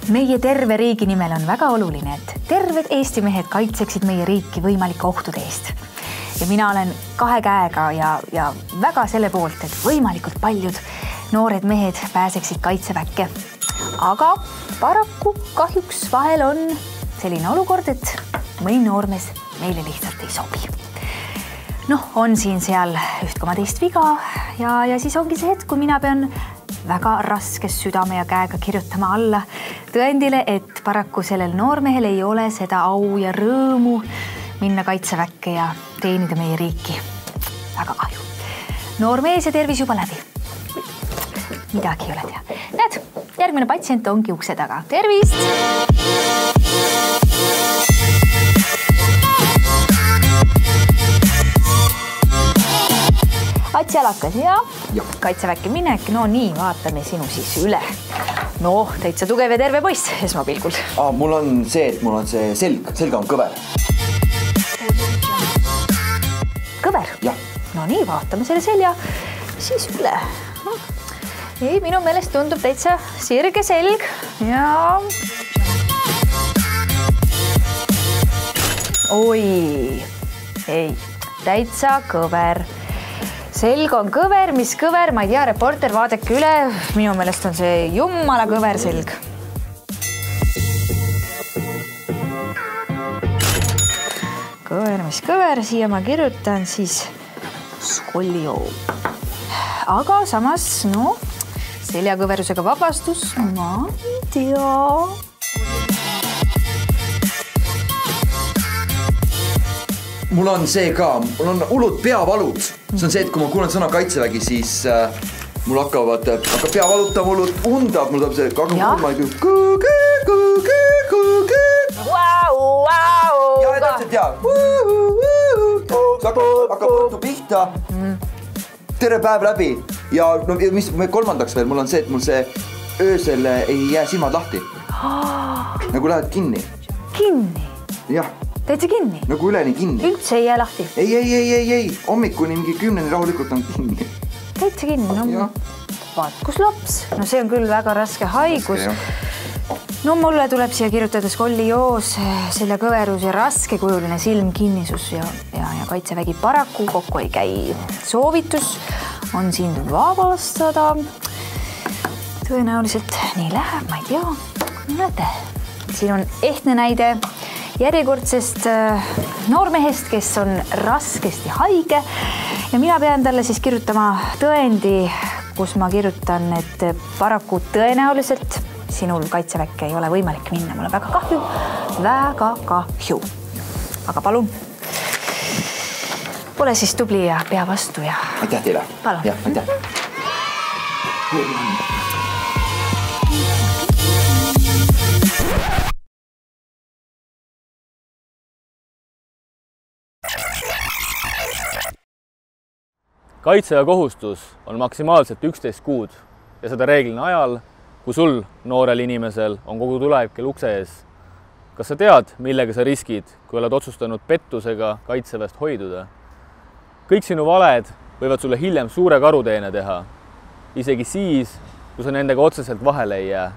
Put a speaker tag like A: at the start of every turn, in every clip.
A: Meie terve riigi nimel on väga oluline, et terved Eesti mehed kaitseksid meie riiki võimalike ohtude eest. Ja mina olen kahe käega ja väga selle poolt, et võimalikult paljud noored mehed pääseksid kaitseväkke. Aga paraku kahjuks vahel on selline olukord, et mõni noormees meile lihtsalt ei sobi. On siin seal üht koma teist viga ja siis ongi see hetk, kui mina pean väga raskes südame ja käega kirjutama alla tõendile, et paraku sellel noormehel ei ole seda au ja rõõmu minna kaitseväkke ja teenida meie riiki. Väga kahju. Noormees ja tervis juba läbi. Midagi ei ole teha. Näed, järgmine patsient ongi ukse taga. Tervist! Ats jalakas ja kaitseväkke minek. No nii, vaatame sinu siis üle. Täitsa tugev ja terve poiss esmapilgul.
B: Mul on see, et mul on see selga on kõver.
A: Kõver?
B: Jah.
A: No nii, vaatame selle selja siis üle. Ei, minu meelest tundub täitsa sirge selg ja... Oi, ei, täitsa kõver. Selg on kõver, mis kõver, ma ei tea, reporter, vaadake üle. Minu meelest on see jummala kõver selg. Kõver, mis kõver, siia ma kirjutan siis skolio. Aga samas, seljakõverusega vabastus, ma ei tea.
B: Mul on see ka, mul on hullud peavalud. See on see, et kui ma kuulen sõna kaitsevägi, siis mul hakkab pea valutama, hullud undab, mul tuleb see kuulma, ja täpselt ja hakkab õhtu pihta, terve päev läbi ja mis kolmandaks veel, mul on see, et mul see öösel ei jää silmad lahti. Nagu lähed kinni.
A: Kinni?
B: Jah.
A: Täitsa kinni?
B: Nagu üleni kinni.
A: Üldse ei jää lahti?
B: Ei. Hommikuni mingi 10 rahulikult on kinni.
A: Täitsa kinni? Vaat, kus laps? See on küll väga raske haigus. Mulle tuleb siia kirjutada skolioos, selle kõverus ja raskekujuline silmkinnisus ja kaitsevägi paraku kokku ei käi. Soovitus on siin vabastada. Tõenäoliselt nii läheb, ma ei tea. Näete, siin on ehtne näide järjekordsest noormehest, kes on raskesti haige ja mina pean talle siis kirjutama tõendi, kus ma kirjutan, et paraku tõenäoliselt sinul kaitseväkke ei ole võimalik minna. Mul on väga kahju. Aga palun. Ole siis tubli ja pea vastu ja...
B: Aitäh teile.
A: Palun.
B: Jah, aitäh.
C: Kaitseväe kohustus on maksimaalselt 11 kuud ja seda reeglina ajal, kui sul, noorel inimesel, on kogu tulevik ukse ees. Kas sa tead, millega sa riskid, kui oled otsustanud pettusega kaitseväest hoiduda? Kõik sinu valed võivad sulle hiljem suure karuteene teha, isegi siis, kui sa nendega otseselt vahele ei jää.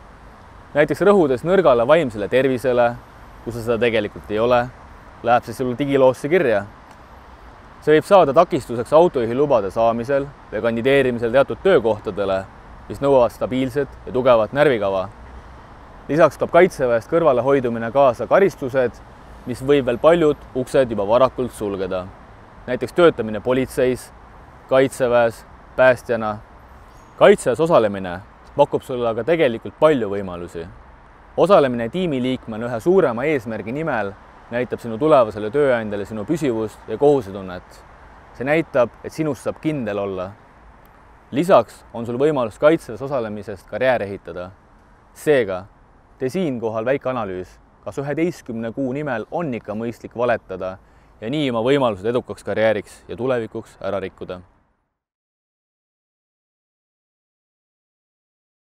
C: Näiteks rõhudes nõrgale vaimsele tervisele, kui sa seda tegelikult ei ole, läheb see sulle digiloosse kirja. See võib saada takistuseks autojuhi lubade saamisel või kandideerimisel teatud töökohtadele, mis nõuavad stabiilset ja tugevat närvikava. Lisaks toob kaitseväest kõrvale hoidumine kaasa karistused, mis võib veel paljud uksed juba varakult sulgeda. Näiteks töötamine politseis, kaitseväes, päästjana. Kaitseväes osalemine pakub sulle aga tegelikult palju võimalusi. Osalemine tiimiliikmena ühe suurema eesmärgi nimel näitab sinu tulevasele tööandjale sinu püsivust ja kohusetunnet. See näitab, et sinust saab kindel olla. Lisaks on sul võimalus kaitseväes osalemisest karjäär ehitada. Seega, tee siinkohal väike analüüs, kas 11 kuu nimel on ikka mõistlik valetada ja nii oma võimalused edukaks karjääriks ja tulevikuks ära rikkuda.